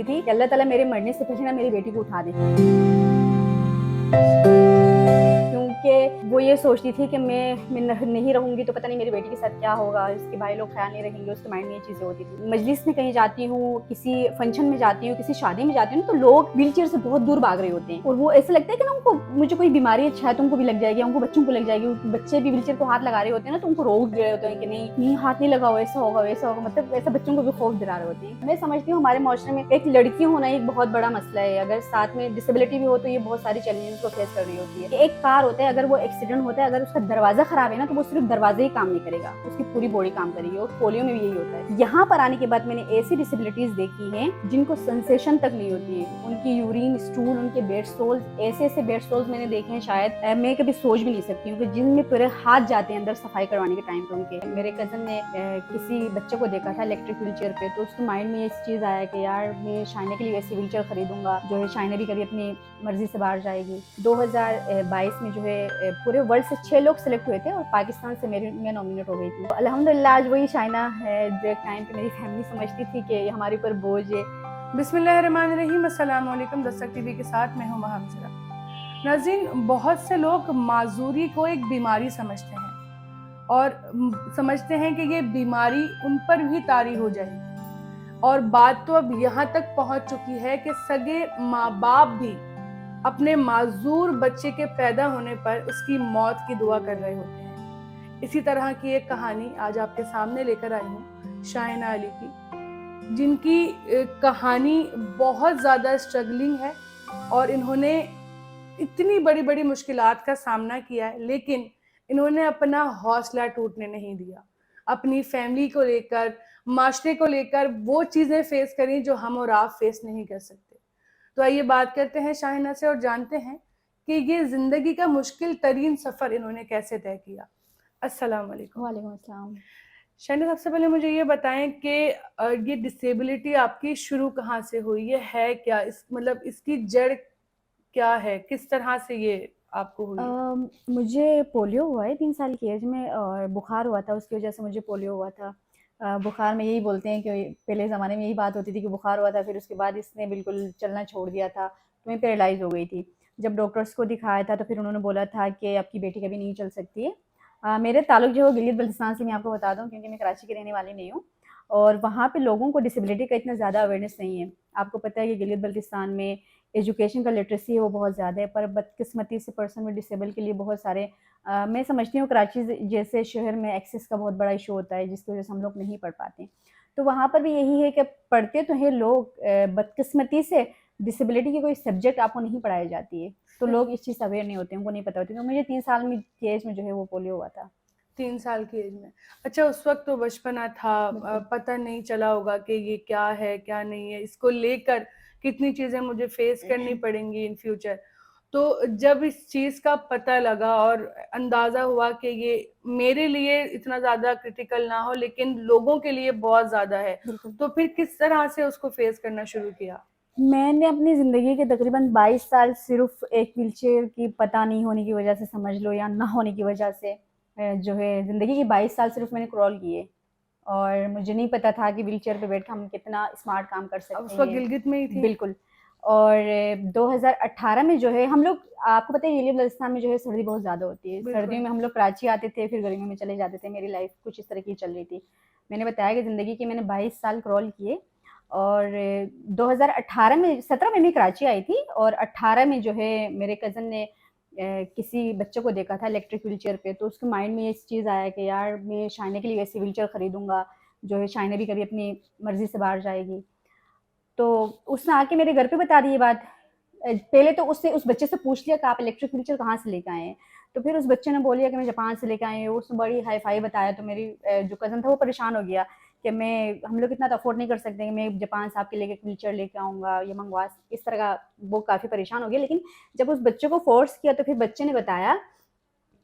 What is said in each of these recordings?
थी कि अल्लाह ताला मेरे मरने से पहले ना मेरी बेटी को उठा दे, क्योंकि वो ये सोचती थी कि मैं नहीं रहूंगी तो पता नहीं मेरी बेटी के साथ क्या होगा, उसके भाई लोग ख्याल नहीं रखेंगे, उसके माइंड में ये चीज़ें होती थी। मजलिस में कहीं जाती हूँ, किसी फंक्शन में जाती हूँ, किसी शादी में जाती हूँ तो लोग व्हील चेयर से बहुत दूर भाग रहे होते हैं और वो ऐसे लगता है कि ना उनको मुझे कोई बीमारी है, शायद उनको भी लग जाएगी, उनको बच्चों को लग जाएगी। बच्चे भी व्हील चेयर को हाथ लगा रहे होते हैं ना तो उनको रोक रहे होते हैं कि नहीं हाथ नहीं लगाओ, ऐसा होगा वैसा होगा, मतलब ऐसा बच्चों को भी खौफ दिला रहे होते हैं। मैं समझती हूँ हमारे माशरे में एक लड़की होना एक बहुत बड़ा मसला है। अगर साथ में डिसेबिलिटी भी हो तो ये बहुत सारी चैलेंजेस को फेस कर रही होती है। एक कार होता है, अगर वो एक्सीडेंट होता है, अगर उसका दरवाजा खराब है ना तो वो सिर्फ दरवाजे ही काम नहीं करेगा, उसकी पूरी बॉडी काम करेगी। और पोलियो में भी यही होता है। यहाँ पर आने के बाद मैंने ऐसी डिसेबिलिटीज देखी हैं जिनको सेंसेशन तक नहीं होती है। उनकी यूरिन स्टूल, उनके बेड स्टोल्स, ऐसे बेड स्टोल्स मैंने देखे हैं शायद मैं कभी सोच भी नहीं सकती हूँ कि जिनमें पूरे हाथ जाते हैं अंदर सफाई करवाने के टाइम पे उनके। मेरे कजन ने किसी बच्चे को देखा था इलेक्ट्रिक व्हील चेयर पे, तो उसके माइंड में ये चीज आया कि यार मैं शाइना के लिए ऐसी व्हील चेयर खरीदूंगा जो है शाइना भी कभी अपनी मर्जी से बाहर जाएगी। 2022 में जो है पूरे वर्ल्ड से 6 लोग सिलेक्ट हुए थे और पाकिस्तान से मैं नॉमिनेट हो गई थी। अल्हम्दुलिल्लाह आज वही शाइना है जो एक टाइम पे मेरी फैमिली समझती थी कि ये हमारे ऊपर बोझ है। बिस्मिल्लाहिर्रहमानिर्रहीम, अस्सलाम वालेकुम। दस्तक टीवी के साथ मैं हूं महमसरा। नाज़रीन, बहुत से लोग माजूरी को एक बीमारी समझते हैं और समझते हैं कि ये बीमारी उन पर भी तारी हो जाएगी। और बात तो अब यहाँ तक पहुँच चुकी है कि सगे माँ बाप भी अपने माजूर बच्चे के पैदा होने पर उसकी मौत की दुआ कर रहे होते हैं। इसी तरह की एक कहानी आज आपके सामने लेकर आई हूँ शाहिना अली की, जिनकी कहानी बहुत ज़्यादा स्ट्रगलिंग है और इन्होंने इतनी बड़ी बड़ी मुश्किलात का सामना किया है, लेकिन इन्होंने अपना हौसला टूटने नहीं दिया। अपनी फैमिली को लेकर, माशरे को लेकर वो चीज़ें फेस करी जो हम और आप फेस नहीं कर सकते। तो आइए बात करते हैं शाहिना से और जानते हैं कि ये ज़िंदगी का मुश्किल तरीन सफ़र इन्होंने कैसे तय किया। अस्सलाम वालेकुम। वालेकुम अस्सलाम। शाहिना, सबसे पहले मुझे ये बताएं कि ये डिसेबिलिटी आपकी शुरू कहाँ से हुई, ये है क्या, इस मतलब इसकी जड़ क्या है, किस तरह से ये आपको हुई है? मुझे पोलियो हुआ है 3 साल की एज में और बुखार हुआ था, उसकी वजह से मुझे पोलियो हुआ था। बुखार में यही बोलते हैं कि पहले ज़माने में यही बात होती थी कि बुखार हुआ था, फिर उसके बाद इसने बिल्कुल चलना छोड़ दिया था, तो मैं पैरालाइज़ हो गई थी। जब डॉक्टर्स को दिखाया था तो फिर उन्होंने बोला था कि आपकी बेटी कभी नहीं चल सकती है। मेरे ताल्लुक जो है गिलियत बल्तिस्तान से, मैं आपको बता दूँ, क्योंकि मैं कराची की रहने वाली नहीं हूँ और वहाँ पे लोगों को डिसेबिलिटी का इतना ज़्यादा अवेयरनेस नहीं है। आपको पता है कि गिलियत बल्तिस्तान में एजुकेशन का लिटरेसी है वो बहुत ज़्यादा है, पर बदकिस्मती से पर्सन विद डिसेबल के लिए बहुत सारे मैं समझती हूँ कराची जैसे शहर में एक्सेस का बहुत बड़ा इशू होता है जिसकी वजह से हम लोग नहीं पढ़ पाते। तो वहाँ पर भी यही है कि पढ़ते तो हैं लोग, बदकिस्मती से डिसेबिलिटी की कोई सब्जेक्ट आपको नहीं पढ़ाई जाती है, तो लोग इस चीज़ से अवेयर नहीं होते, उनको नहीं पता होती। तो मुझे 3 साल में की एज में जो है वो पोलियो हुआ था। 3 साल की एज में? अच्छा, उस वक्त तो बचपना था, बिल्कुल। पता नहीं चला होगा कि ये क्या है क्या नहीं है, इसको लेकर कितनी चीज़ें मुझे फेस करनी पड़ेंगी इन फ्यूचर। तो जब इस चीज़ का पता लगा और अंदाज़ा हुआ कि ये मेरे लिए इतना ज़्यादा क्रिटिकल ना हो लेकिन लोगों के लिए बहुत ज़्यादा है, बिल्कुल। तो फिर किस तरह से उसको फेस करना शुरू किया? मैंने अपनी ज़िंदगी के तकरीबन 22 साल सिर्फ़ एक व्हीलचेयर की पता नहीं होने की वजह से समझ लो, या ना होने की वजह से जो है ज़िंदगी के 22 साल सिर्फ़ मैंने क्रॉल किए और मुझे नहीं पता था कि व्हीलचेयर पे बैठ के हम कितना स्मार्ट काम कर अब सकते उस वक्त हैं। गिलगित में ही थी? बिल्कुल। और 2018 में जो है हम लोग, आपको पता है गिलियत बल्तिस्तान में जो है सर्दी बहुत ज़्यादा होती है। सर्दियों बिल्कुल। में हम लोग कराची आते थे, फिर गर्मियों में चले जाते थे। मेरी लाइफ़ कुछ इस तरह की चल रही थी। मैंने बताया कि ज़िंदगी के मैंने 22 साल क्रॉल किए और 2018 में 17 में मैं कराची आई थी और 18 में जो है मेरे कज़न ने किसी बच्चे को देखा था इलेक्ट्रिक व्हीलचेयर पे, तो उसके माइंड में ये चीज़ आया कि यार मैं शाइना के लिए वैसी व्हीलचेयर खरीदूँगा, जो है शाइना भी कभी अपनी मर्ज़ी से बाहर जाएगी। तो उसने आके मेरे घर पे बता दी ये बात। पहले तो उससे उस बच्चे से पूछ लिया कि आप इलेक्ट्रिक व्हीलचेयर कहाँ से लेके आए हैं? तो फिर उस बच्चे ने बोल दिया कि मैं जापान से लेके आई हूँ। उसने बड़ी हाई-फाई बताया, तो मेरी जो कज़न था वो परेशान हो गया कि हम लोग इतना तो अफ़ोर्ड नहीं कर सकते कि मैं जापान से आपके लिए एक व्हीलचेयर लेके आऊँगा, ये मँगवा, इस तरह का। वो काफ़ी परेशान हो गया। लेकिन जब उस बच्चे को फ़ोर्स किया तो फिर बच्चे ने बताया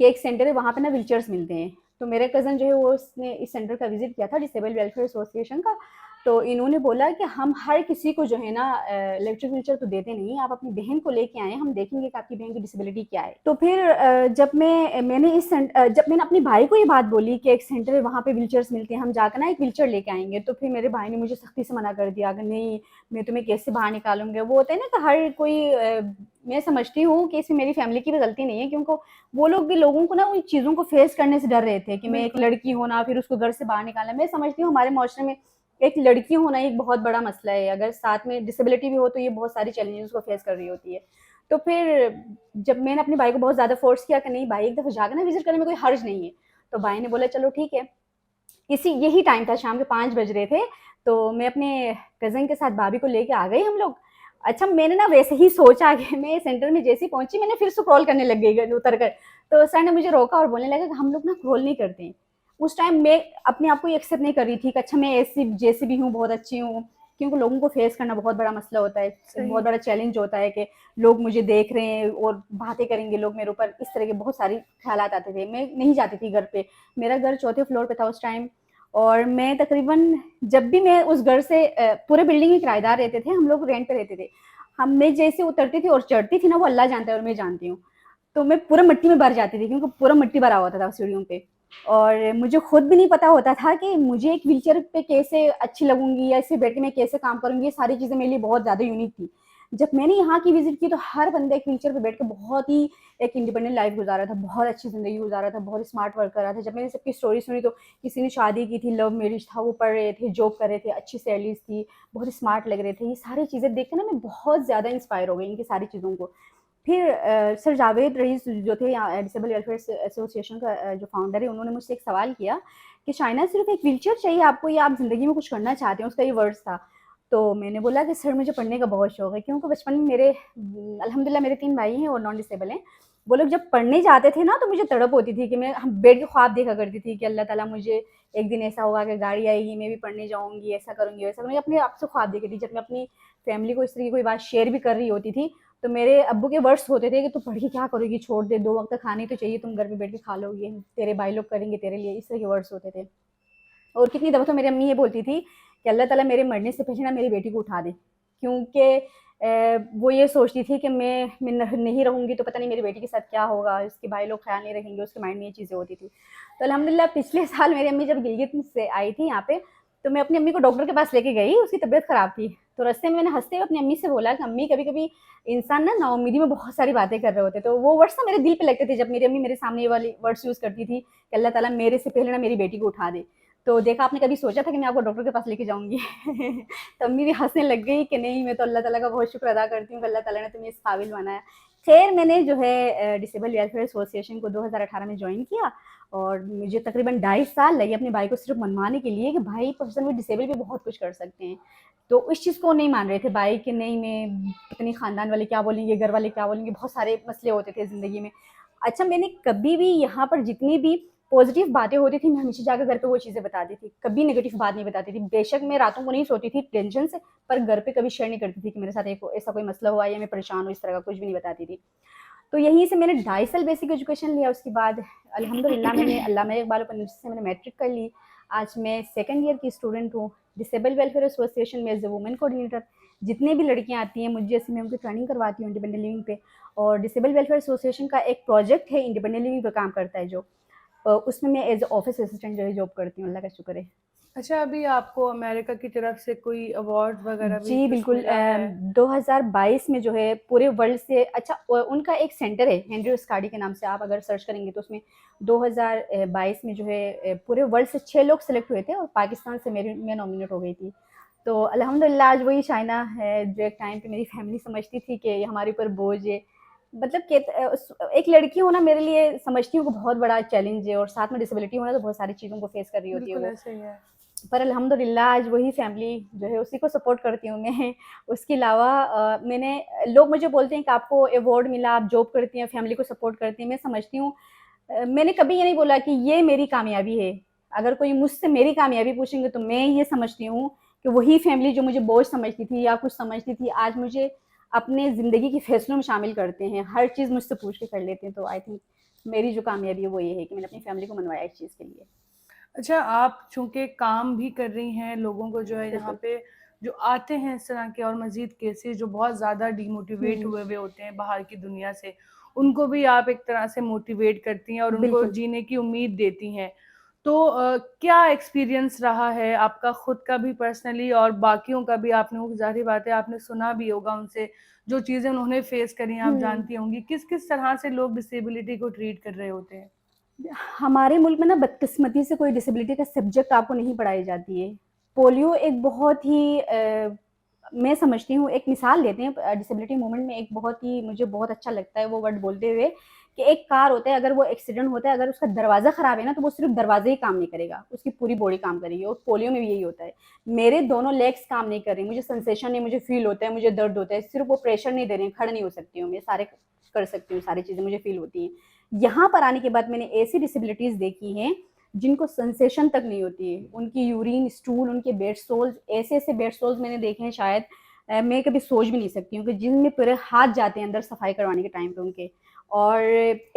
कि एक सेंटर है, वहाँ पे ना व्हीलचेयर्स मिलते हैं। तो मेरे कज़न जो है वो उसने इस सेंटर का विज़िट किया था, डिसेबल वेलफेयर एसोसिएशन का। तो इन्होंने बोला कि हम हर किसी को जो है ना इलेक्ट्रिक व्हीलचेयर तो देते नहीं, आप अपनी बहन को लेके आए, हम देखेंगे कि आपकी बहन की डिसेबिलिटी क्या है। तो फिर जब मैंने अपने भाई को ये बात बोली कि एक सेंटर है वहाँ पे व्हीलचेयर्स मिलते हैं, हम जाकर ना एक व्हीलचेयर लेके आएंगे, तो फिर मेरे भाई ने मुझे सख्ती से मना कर दिया कि नहीं, मैं तुम्हें कैसे बाहर निकालूंगा। वो होता है ना कि हर कोई मैं समझती हूँ कि इसमें मेरी फैमिली की भी गलती नहीं है, क्योंकि वो लोग भी लोगों को ना उन चीज़ों को फेस करने से डर रहे थे कि मैं एक बिल्कुल। लड़की होना, फिर उसको घर से बाहर निकालना। मैं समझती हूँ हमारे माशरे में एक लड़की होना एक बहुत बड़ा मसला है, अगर साथ में डिसेबिलिटी भी हो तो ये बहुत सारी चैलेंजेस को फेस कर रही होती है। तो फिर जब मैंने अपने भाई को बहुत ज़्यादा फोर्स किया कि नहीं भाई, एक दफ़ा जाकर ना विजिट करने में कोई हर्ज नहीं है, तो भाई ने बोला चलो ठीक है। इसी यही टाइम था, शाम के 5 बज रहे थे, तो मैं अपने कज़न के साथ भाभी को लेके आ गई हम लोग। अच्छा, मैंने ना वैसे ही सोचा कि मैं सेंटर में जैसे ही पहुंची, मैंने फिर स्क्रॉल करने लग गई उतर कर। तो सर ने मुझे रोका और बोलने लगा कि हम लोग ना क्रोल नहीं करते हैं। उस टाइम मैं अपने आप को एक्सेप्ट नहीं कर रही थी कि अच्छा मैं ऐसी जैसी भी हूँ बहुत अच्छी हूँ, क्योंकि लोगों को फेस करना बहुत बड़ा मसला होता है, सही। बहुत बड़ा चैलेंज होता है कि लोग मुझे देख रहे हैं और बातें करेंगे लोग मेरे ऊपर, इस तरह के बहुत सारी ख्यालात आते थे। मैं नहीं जाती थी घर पे, मेरा घर चौथे फ्लोर पे था उस टाइम, और मैं तकरीबन जब भी मैं उस घर से पूरे बिल्डिंग में किराएदार रहते थे, हम लोग रेंट पे रहते थे, हम मैं जैसे उतरती थी और चढ़ती थी ना, वो अल्लाह जानता है और मैं जानती हूँ, तो मैं पूरा मिट्टी में भर जाती थी, क्योंकि पूरा मिट्टी भरा होता था सीढ़ियों पे। और मुझे खुद भी नहीं पता होता था कि मुझे एक व्हीलचेयर पे कैसे अच्छी लगूंगी या इसे बैठ के मैं कैसे काम करूंगी। ये सारी चीज़ें मेरे लिए बहुत ज़्यादा यूनिक थी। जब मैंने यहाँ की विजिट की तो हर बंदा एक व्हीलचेयर पे बैठ के बहुत ही एक इंडिपेंडेंट लाइफ गुजारा था, बहुत अच्छी ज़िंदगी गुजारा था, बहुत स्मार्ट वर्क कर रहा था। जब मैंने सबकी स्टोरी सुनी तो किसी ने शादी की थी, लव मैरिज था, वो पढ़ रहे थे, जॉब कर रहे थे, अच्छी सैलरीज थी, बहुत स्मार्ट लग रहे थे। ये सारी चीज़ें देख के ना मैं बहुत ज़्यादा इंस्पायर हो गई इनकी सारी चीज़ों को। फिर सर जावेद रईस जो थे यहाँ डिसेबल वेलफेयर एसोसिएशन का जो फाउंडर है, उन्होंने मुझसे एक सवाल किया कि शाइना सिर्फ एक व्हीलचेयर चाहिए आपको या आप ज़िंदगी में कुछ करना चाहते हैं, उसका ये वर्ड्स था। तो मैंने बोला कि सर मुझे पढ़ने का बहुत शौक है, क्योंकि बचपन में मेरे अल्हम्दुलिल्लाह मेरे 3 भाई हैं और नॉन डिसेबल हैं। वो लोग जब पढ़ने जाते थे ना तो मुझे तड़प होती थी कि मैं हम बैठ के ख्वाब देखा करती थी कि अल्लाह ताला मुझे एक दिन ऐसा होगा कि गाड़ी आएगी, मैं भी पढ़ने जाऊँगी, ऐसा करूँगी, वैसा करूँगी। अपने आप से ख्वाब देखती थी। जब मैं अपनी फैमिली को इस तरह की कोई बात शेयर भी कर रही होती थी, तो मेरे अब्बू के वर्ड्स होते थे कि तू पढ़ के क्या करोगी, छोड़ दे, 2 वक़्त खानी तो चाहिए, तुम घर पे बैठ के खा लोगी, तेरे भाई लोग करेंगे तेरे लिए, इस तरह के वर्ड्स होते थे। और कितनी दफ़ा तो मेरी अम्मी ये बोलती थी कि अल्लाह ताला मेरे मरने से पहले ना मेरी बेटी को उठा दे, क्योंकि वो ये सोचती थी कि मैं नहीं रहूँगी तो पता नहीं मेरी बेटी के साथ क्या होगा, उसके भाई लोग ख्याल नहीं रखेंगे, उसके माइंड में ये चीज़ें होती थी। तो अल्हम्दुलिल्लाह पिछले साल मेरी अम्मी जब गिलगित से आई थी यहाँ पे, तो मैं अपनी अम्मी को डॉक्टर के पास लेके गई, उसकी तबीयत ख़राब थी। तो रास्ते में मैंने हँसते हुए अपनी अम्मी से बोला कि अम्मी, कभी-कभी इंसान ना नाउम्मीदी में बहुत सारी बातें कर रहे होते हैं। तो वो वर्ड्स ना मेरे दिल पे लगते थे जब मेरी अम्मी मेरे सामने ये वाली वर्ड्स यूज़ करती थी कि अल्लाह ताला मेरे से पहले ना मेरी बेटी को उठा दे। तो देखा आपने कभी सोचा था कि मैं आपको डॉक्टर के पास लेके जाऊँगी? तो अम्मी भी हँसने लग गई कि नहीं, मैं तो अल्लाह ताला का बहुत शुक्र अदा करती हूँ कि अल्लाह ताला ने तुम्हें इस काबिल बनाया। ख़ैर मैंने जो है डिसेबल वेलफेयर एसोसिएशन को 2018 में जॉइन किया, और मुझे तकरीबन 2.5 साल लगे अपने भाई को सिर्फ़ मनवाने के लिए कि भाई पर्सन विद डिसेबल भी बहुत कुछ कर सकते हैं। तो इस चीज़ को नहीं मान रहे थे भाई कि नहीं, मैं पता नहीं ख़ानदान वाले क्या बोलेंगे, घर वाले क्या बोलेंगे, बहुत सारे मसले होते थे ज़िंदगी में। अच्छा, मैंने कभी भी यहाँ पर जितनी भी पॉजिटिव बातें होती थी, मैं हमेशा जाकर घर पे वो चीज़ें बताती थी, कभी नेगेटिव बात नहीं बताती थी। बेशक मैं रातों को नहीं सोती थी टेंशन से, पर घर पे कभी शेयर नहीं करती थी कि मेरे साथ एक ऐसा कोई मसला हुआ है या मैं परेशान हूँ, इस तरह का कुछ भी नहीं बताती थी। तो यहीं से मैंने 2.5 साल बेसिक एजुकेशन लिया, उसके बाद अल्हम्दुलिल्लाह मैंने अल्लामा इकबाल ओपन यूनिवर्सिटी से मैंने मैट्रिक कर ली। आज मैं सेकंड ईयर की स्टूडेंट हूँ। डिसेबल वेलफेयर एसोसिएशन में एज़ अ वुमेन कोऑर्डिनेटर, जितने भी लड़कियाँ आती हैं मुझ जैसी, मैं उनकी ट्रेनिंग करवाती हूँ इंडिपेंडेंट लिविंग पे। और डिसेबल वेलफेयर एसोसिएशन का एक प्रोजेक्ट है इंडिपेंडेंट लिविंग पे काम करता है जो, उसमें मैं एज़ अ ऑफिस असिस्टेंट जो है जॉब करती हूँ, अल्लाह का शुक्र है। अच्छा, अभी आपको अमेरिका की तरफ से कोई अवार्ड वगैरह भी जी, कुछ बिल्कुल। मिला है? 2022 में जो है पूरे वर्ल्ड से, अच्छा उनका एक सेंटर है हेनरी स्काडी के नाम से, आप अगर सर्च करेंगे तो उसमें 2022 में जो है पूरे वर्ल्ड से 6 लोग सेलेक्ट हुए थे और पाकिस्तान से मैं नॉमिनेट हो गई थी। तो अल्हम्दुलिल्लाह आज वही शाइना है जो एक टाइम पे मेरी फैमिली समझती थी कि ये हमारे ऊपर बोझ है। मतलब कि एक लड़की होना मेरे लिए समझती हूँ कि बहुत बड़ा चैलेंज है, और साथ में डिसेबिलिटी होना तो बहुत सारी चीज़ों को फेस कर रही होती है बिल्कुल वो। ऐसे ही है। पर अल्हम्दुलिल्लाह आज वही फैमिली जो है उसी को सपोर्ट करती हूँ मैं। उसके अलावा मैंने लोग मुझे बोलते हैं कि आपको अवार्ड मिला, आप जॉब करती हैं, फैमिली को सपोर्ट करती हैं। मैं समझती हूँ मैंने कभी ये नहीं बोला कि ये मेरी कामयाबी है। अगर कोई मुझसे मेरी कामयाबी पूछेंगे तो मैं ये समझती हूँ कि वही फैमिली जो मुझे बोझ समझती थी या कुछ समझती थी, आज मुझे अपने ज़िंदगी के फैसलों में शामिल करते हैं। हर चीज़ मुझसे पूछ के कर लेते हैं। तो आई थिंक मेरी जो कामयाबी है वो ये है कि मैंने अपनी फैमिली को मनवाया इस चीज़ के लिए। अच्छा, आप चूँकि काम भी कर रही हैं, लोगों को जो है यहाँ बिल्कुल। पे जो आते हैं इस तरह के और मज़ीद केसेज़ जो बहुत ज़्यादा डिमोटिवेट हुँ, हुए हुए होते हैं बाहर की दुनिया से, उनको भी आप एक तरह से मोटिवेट करती हैं और उनको बिल्कुल। जीने की उम्मीद देती हैं। तो क्या एक्सपीरियंस रहा है आपका खुद का भी पर्सनली और बाकियों का भी? आपने ज़ाहिर-सी बात है आपने सुना भी होगा उनसे, जो चीज़ें उन्होंने फेस करी हैं आप हुँ। जानती होंगी। किस-किस तरह से लोग डिसेबिलिटी को ट्रीट कर रहे होते हैं? हमारे मुल्क में ना बदकिस्मती से कोई डिसेबिलिटी का सब्जेक्ट आपको नहीं पढ़ाई जाती है। पोलियो एक बहुत ही मैं समझती हूँ एक मिसाल देते हैं डिसेबिलिटी मूवमेंट में एक बहुत ही मुझे बहुत अच्छा लगता है वो वर्ड बोलते हुए कि एक कार होता है अगर वो एक्सीडेंट होता है अगर उसका दरवाज़ा ख़राब है ना तो वो सिर्फ़ दरवाज़ा ही काम नहीं करेगा, उसकी पूरी बॉडी काम करेगी और पोलियो में भी यही होता है। मेरे दोनों लेग्स काम नहीं कर रही, मुझे सेंसेशन है, मुझे फ़ील होता है, मुझे दर्द होता है, सिर्फ़ वो प्रेशर नहीं दे रहे हैं, खड़ा नहीं हो सकती हूँ मैं, सारे कर सकती हूँ, सारी चीज़ें मुझे फ़ील होती हैं। यहाँ पर आने के बाद मैंने ऐसी डिसेबिलिटीज़ देखी हैं, जिनको सेंसेशन तक नहीं होती है। उनकी यूरिन, स्टूल, उनके बेड सोल्स ऐसे-ऐसे बेड सोल्स मैंने देखे हैं शायद मैं कभी सोच भी नहीं सकती हूँ कि जिनमें पूरे हाथ जाते हैं अंदर सफाई करवाने के टाइम पे उनके। और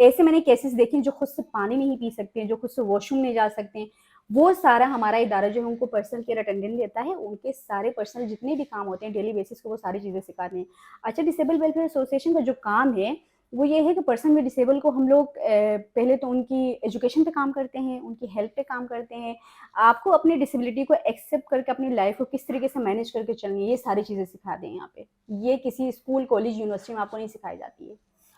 ऐसे मैंने केसेस देखे हैं जो खुद से पानी नहीं पी सकते हैं, जो खुद से वॉशरूम नहीं जा सकते हैं। वो सारा हमारा इदारा जो है उनको पर्सनल केयर अटेंडेंट देता है, उनके सारे पर्सनल जितने भी काम होते हैं डेली बेसिस पे वो सारी चीज़ें सिखाते हैं। अच्छा डिसेबल वेलफेयर एसोसिएशन का जो काम है वो ये है कि पर्सन विद डिसेबल को हम लोग पहले तो उनकी एजुकेशन पे काम करते हैं, उनकी हेल्थ पे काम करते हैं। आपको अपनी डिसेबिलिटी को एक्सेप्ट करके अपनी लाइफ को किस तरीके से मैनेज करके चलनी है, ये सारी चीज़ें सिखाते हैं यहाँ पे। ये किसी स्कूल, कॉलेज, यूनिवर्सिटी में आपको नहीं सिखाई जाती है।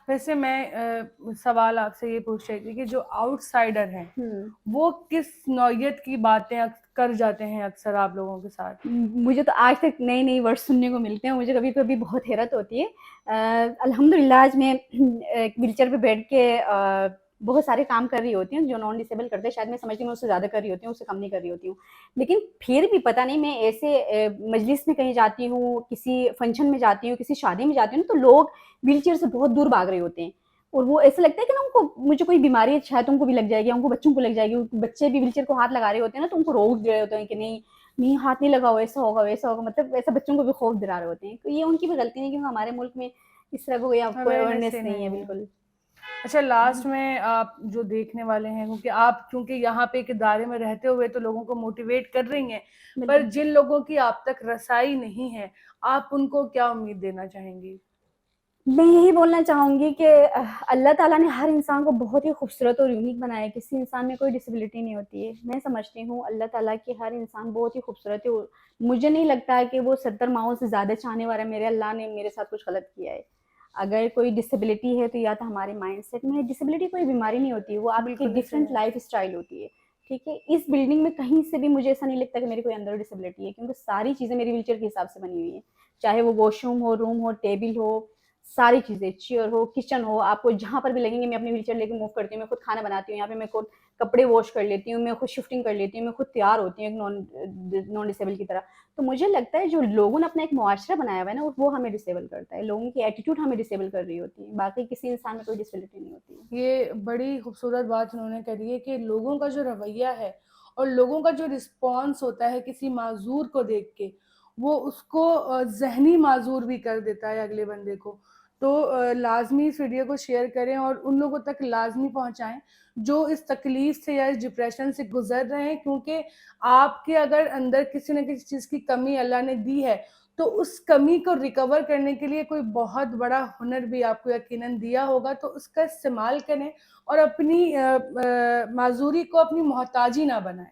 वैसे मैं सवाल आपसे ये पूछ रही थी कि जो आउटसाइडर हैं, हुँ। वो किस नौइयत की बातें कर जाते हैं अक्सर आप लोगों के साथ? मुझे तो आज तक नए-नए वर्ड सुनने को मिलते हैं, मुझे कभी-कभी बहुत हैरत होती है। अल्हम्दुलिल्लाह आज मैं एक व्हीलचेयर पे बैठ के बहुत सारे काम कर रही होती हूँ, जो नॉन डिसेबल करते हैं, शायद मैं समझती हूँ मैं उससे ज़्यादा कर रही होती हूँ, उससे कम नहीं कर रही होती हूँ। लेकिन फिर भी पता नहीं मैं ऐसे मजलिस में कहीं जाती हूँ, किसी फंक्शन में जाती हूँ, किसी शादी में जाती हूँ ना, तो लोग व्हीलचेयर से बहुत दूर भाग रहे होते हैं। और वो ऐसा लगता है कि ना उनको मुझे कोई बीमारी है शायद उनको भी लग जाएगी, उनको बच्चों को लग जाएगी, बच्चे भी व्हीलचेयर को हाथ लगा रहे होते हैं ना, तो उनको रोक रहे होते हैं कि नहीं नहीं हाथ नहीं लगाओ, ऐसा होगा, वैसा होगा, मतलब वैसा बच्चों को भी खौफ दिला रहे होते हैं। तो ये उनकी भी गलती नहीं क्योंकि हमारे मुल्क में इस तरह का कोई आपको अवेयरनेस अवेयरनेस ही नहीं है नहीं है। बिल्कुल। अच्छा, लास्ट में आप जो देखने वाले हैं, क्योंकि आप चूँकि यहाँ पे एक इदारे में रहते हुए तो लोगों को मोटिवेट कर रही हैं, पर बिल्कुल। जिन लोगों की आप तक रसाई नहीं है, आप उनको क्या उम्मीद देना चाहेंगी? मैं यही बोलना चाहूँगी कि अल्लाह ताला ने हर इंसान को बहुत ही खूबसूरत और यूनिक बनाया है, किसी इंसान में कोई डिसेबिलिटी नहीं होती है। मैं समझती हूँ अल्लाह ताला कि हर इंसान बहुत ही खूबसूरत है और मुझे नहीं लगता है कि वो 70 माओं से ज़्यादा चाहने वाला मेरे अल्लाह ने मेरे साथ कुछ गलत किया है। अगर कोई डिसेबिलिटी है तो या तो हमारे माइंडसेट में है, डिसेबिलिटी कोई बीमारी नहीं होती है, वो आपकी बिल्कुल ही सही डिफरेंट है। लाइफ़स्टाइल होती है, ठीक है? इस बिल्डिंग में कहीं से भी मुझे ऐसा नहीं लगता कि मेरी कोई अंदर डिसेबिलिटी है क्योंकि सारी चीज़ें मेरी व्हीलचेयर के हिसाब से बनी हुई हैं। चाहे वो वॉशरूम हो, रूम हो, टेबल हो, सारी चीज़ें, चेयर हो, किचन हो, आपको जहाँ पर भी लगेंगे मैं अपनी व्हीलचेयर लेके मूव करती हूँ, मैं खुद खाना बनाती हूँ, यहाँ पे मैं खुद कपड़े वॉश कर लेती हूँ, मैं खुद शिफ्टिंग कर लेती हूँ, मैं खुद तैयार होती हूँ एक नॉन डिसेबल की तरह। तो मुझे लगता है जो लोगों ने अपना एक मुआशरा बनाया हुआ है ना, वो हमें डिसेबल करता है। लोगों की एटीट्यूड हमें डिसेबल कर रही होती है, बाकी किसी इंसान में कोई डिसेबिलिटी नहीं होती है। ये बड़ी खूबसूरत बात उन्होंने करी है कि लोगों का जो रवैया है और लोगों का जो रिस्पॉन्स होता है किसी माज़ूर को देख के, वो उसको ज़हनी माज़ूर भी कर देता है अगले बंदे को। तो लाज़मी इस वीडियो को शेयर करें और उन लोगों तक लाज़मी पहुँचाएँ, जो इस तकलीफ़ से या इस डिप्रेशन से गुज़र रहे हैं, क्योंकि आपके अगर अंदर किसी न किसी चीज़ की कमी अल्लाह ने दी है, तो उस कमी को रिकवर करने के लिए कोई बहुत बड़ा हुनर भी आपको यकीनन दिया होगा, तो उसका इस्तेमाल करें और अपनी माज़ूरी को अपनी मोहताजी ना बनाएँ।